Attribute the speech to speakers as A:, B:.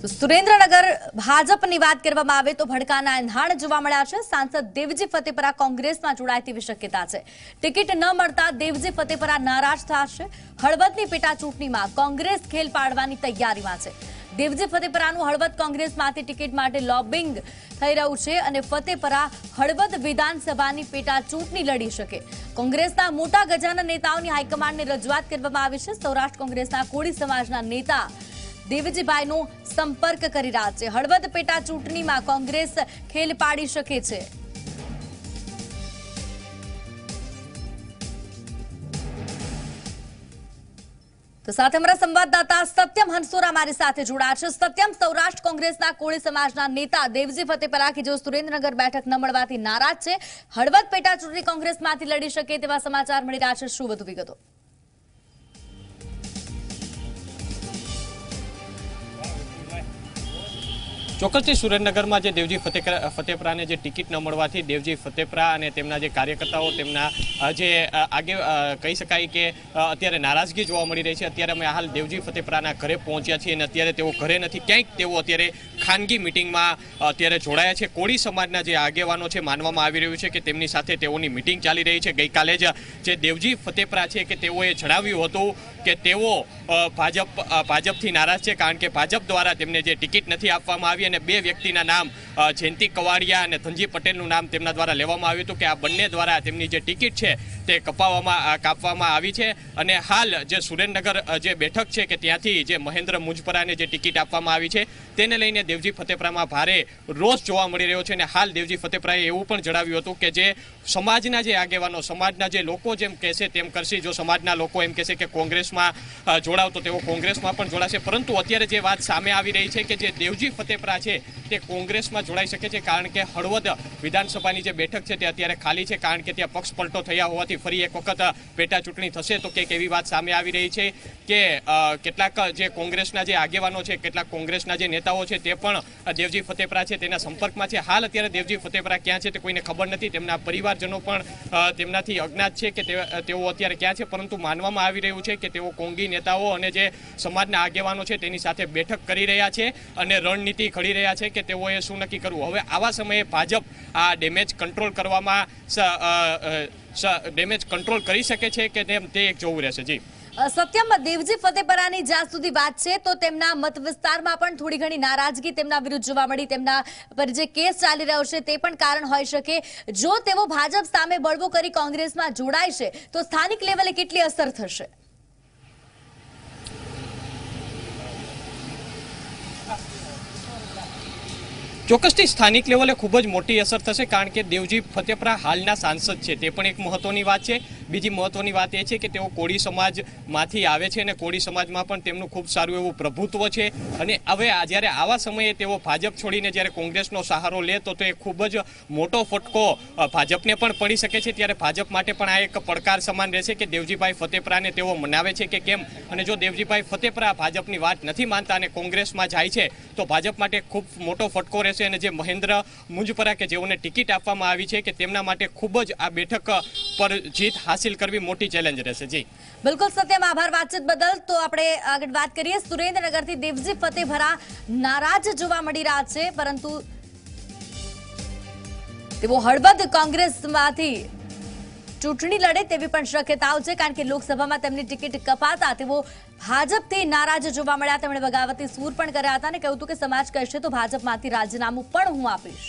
A: સુરેન્દ્રનગર ભાજપની વાત કરવામાં આવે તો ભડકાના એંધાણ જોવા મળ્યા છે। સાંસદ દેવજી ફતેપરા કોંગ્રેસમાં જોડાય તેવી શક્યતા છે। ટિકિટ ન મળતા દેવજી ફતેપરા નારાજ થશે। હળવદની પેટા ચૂંટણીમાં કોંગ્રેસ ખેલ પાડવાની તૈયારીમાં છે। દેવજી ફતેપરાનું હળવદ કોંગ્રેસમાંથી ટિકિટ માટે લોબિંગ થઈ રહ્યું છે અને ફતેપરા હળવદ વિધાનસભાની પેટા ચૂંટણી લડી શકે। કોંગ્રેસના મોટા ગજાના નેતાઓની હાઈકમાન્ડને રજૂઆત કરવામાં આવી છે। સૌરાષ્ટ્ર કોંગ્રેસના કોળી સમાજના નેતા દેવજીભાઈનો સંપર્ક કરી રહ્યા છે। હળવદ પેટા ચૂંટણીમાં કોંગ્રેસ ખેલ પાડી શકે છે। તો સાથે અમારા સંવાદદાતા સત્યમ હંસોરા મારી સાથે જોડાયા છે। સત્યમ, સૌરાષ્ટ્ર કોંગ્રેસના કોળી સમાજના નેતા દેવજી ફતેપરા કે જેઓ સુરેન્દ્રનગર બેઠક ન મળવાથી નારાજ છે, હળવદ પેટા ચૂંટણી કોંગ્રેસમાંથી લડી શકે તેવા સમાચાર મળી રહ્યા છે। શું વધુ વિગતો?
B: ચોક્કસથી સુરેન્દ્રનગરમાં જે દેવજી ફતેપરાને જે ટિકિટ ન મળવાથી દેવજી ફતેપરા અને તેમના જે કાર્યકર્તાઓ તેમના જે કહી શકાય કે અત્યારે નારાજગી જોવા મળી રહી છે। અત્યારે અમે હાલ દેવજી ફતેપરાના ઘરે પહોંચ્યા છીએ અને અત્યારે તેઓ ઘરે નથી, ક્યાંક તેઓ અત્યારે ખાનગી મિટિંગમાં અત્યારે જોડાયા છે। કોળી સમાજના જે આગેવાનો છે માનવામાં આવી રહ્યું છે કે તેમની સાથે તેઓની મિટિંગ ચાલી રહી છે। ગઈકાલે જ જે દેવજી ફતેપરા છે કે તેઓએ જણાવ્યું હતું કે તેઓ ભાજપથી નારાજ છે, કારણ કે ભાજપ દ્વારા તેમને જે ટિકિટ નથી આપવામાં આવી અને બે વ્યક્તિના નામ જયંતિ કવાડિયા અને ધનજી પટેલનું નામ તેમના દ્વારા લેવામાં આવ્યું હતું કે આ બંને દ્વારા તેમની જે ટિકિટ છે તે કાપવામાં આવી છે। અને હાલ જે સુરેન્દ્રનગર જે બેઠક છે કે ત્યાંથી જે મહેન્દ્ર મુંજપરાને જે ટિકિટ આપવામાં આવી છે તેને લઈને દેવજી ફતેપરામાં ભારે રોષ જોવા મળી રહ્યો છે। અને હાલ દેવજી ફતેપરાએ એવું પણ જણાવ્યું હતું કે જે સમાજના જે આગેવાનો, સમાજના જે લોકો જેમ કહેશે તેમ કરશે। જો સમાજના લોકો એમ કહેશે કે કોંગ્રેસમાં જોડાવ તો તેઓ કોંગ્રેસમાં પણ જોડાશે, પરંતુ અત્યારે જે વાત સામે આવી રહી છે કે જે દેવજી ફતેપરા છે તે કોંગ્રેસમાં જોડાઈ શકે છે, કારણ કે હળવદ વિધાનસભાની જે બેઠક છે તે અત્યારે ખાલી છે, કારણ કે ત્યાં પક્ષ પલટો થયા હોવાથી ફરી એક વખત પેટા ચૂંટણી થશે। તો કે એવી વાત સામે આવી રહી છે કે કેટલાક જે કોંગ્રેસના જે આગેવાનો છે, કેટલાક કોંગ્રેસના જે નેતાઓ છે તે પણ દેવજી ફતેપરા છે તેના સંપર્કમાં છે। હાલ અત્યારે દેવજી ફતેપરા ક્યાં છે તે કોઈને ખબર નથી, તેમના પરિવારજનો પણ તેમનાથી અજ્ઞાત છે કે તેઓ અત્યારે ક્યાં છે, પરંતુ માનવામાં આવી રહ્યું છે કે તેઓ કોંગી નેતાઓ અને જે સમાજના આગેવાનો છે તેની સાથે બેઠક કરી રહ્યા છે અને રણનીતિ ઘડી રહ્યા છે કે તેઓએ શું નક્કી કરવું। હવે આવા સમયે ભાજપ આ ડેમેજ કંટ્રોલ કરવામાં ડેમેજ કંટ્રોલ કરી શકે છે કે તે એક જોવું રહેશે। જી
A: સત્યમ, દેવજી ફતેપરાની જ્યાં સુધી વાત છે તો તેમના મત વિસ્તારમાં પણ થોડી ઘણી નારાજગી તેમના વિરુદ્ધ જોવા મળી। તેમના પર જે કેસ ચાલી રહ્યો છે તે પણ કારણ હોઈ શકે। જો તેઓ ભાજપ સામે બળવો કરી કોંગ્રેસમાં જોડાય છે તો સ્થાનિક લેવલે કેટલી અસર થશે?
B: ચોક્કસથી સ્થાનિક લેવલે ખૂબ જ મોટી અસર થશે, કારણ કે દેવજી ફતેપરા હાલના સાંસદ છે તે પણ એક મહત્વની વાત છે। બીજી મહત્વની વાત એ છે કે તેઓ કોળી સમાજમાંથી આવે છે અને કોળી સમાજમાં પણ તેમનું ખૂબ સારું એવું પ્રભુત્વ છે। અને હવે જ્યારે આવા સમયે તેઓ ભાજપ છોડીને જ્યારે કોંગ્રેસનો સહારો લે તો એ ખૂબ જ મોટો ફટકો ભાજપને પણ પડી શકે છે। ત્યારે ભાજપ માટે પણ આ એક પડકાર સમાન રહેશે કે દેવજીભાઈ ફતેપરાને તેઓ મનાવે છે કે કેમ। અને જો દેવજીભાઈ ફતેપરા ભાજપની વાત નથી માનતા અને કોંગ્રેસમાં જાય છે તો ભાજપ માટે ખૂબ મોટો ફટકો રહેશે। અને જે મહેન્દ્ર મુંજપરા કે જેઓને ટિકિટ આપવામાં આવી છે કે તેમના માટે ખૂબ જ આ બેઠક પર જીત હાસિલ કરવી મોટી ચેલેન્જ રહેશે। જી
A: બિલકુલ સત્યમ, આભાર વાતચીત બદલ। તો આપણે આગળ વાત કરીએ, સુરેન્દ્રનગરથી દેવજી ફતેપરા નારાજ જોવા મળી રહ્યા છે, પરંતુ તેઓ હળવદ કોંગ્રેસમાંથી ચૂંટણી લડે તેવી પણ શક્યતાઓ છે, કારણ કે લોકસભામાં તેમની ટિકિટ કપાતા તેઓ ભાજપથી નારાજ જોવા મળ્યા। તેમણે બગાવતી સૂર પણ કર્યા હતા અને કહ્યું હતું કે સમાજ કહેશે તો ભાજપમાંથી રાજીનામું પણ હું આપીશ।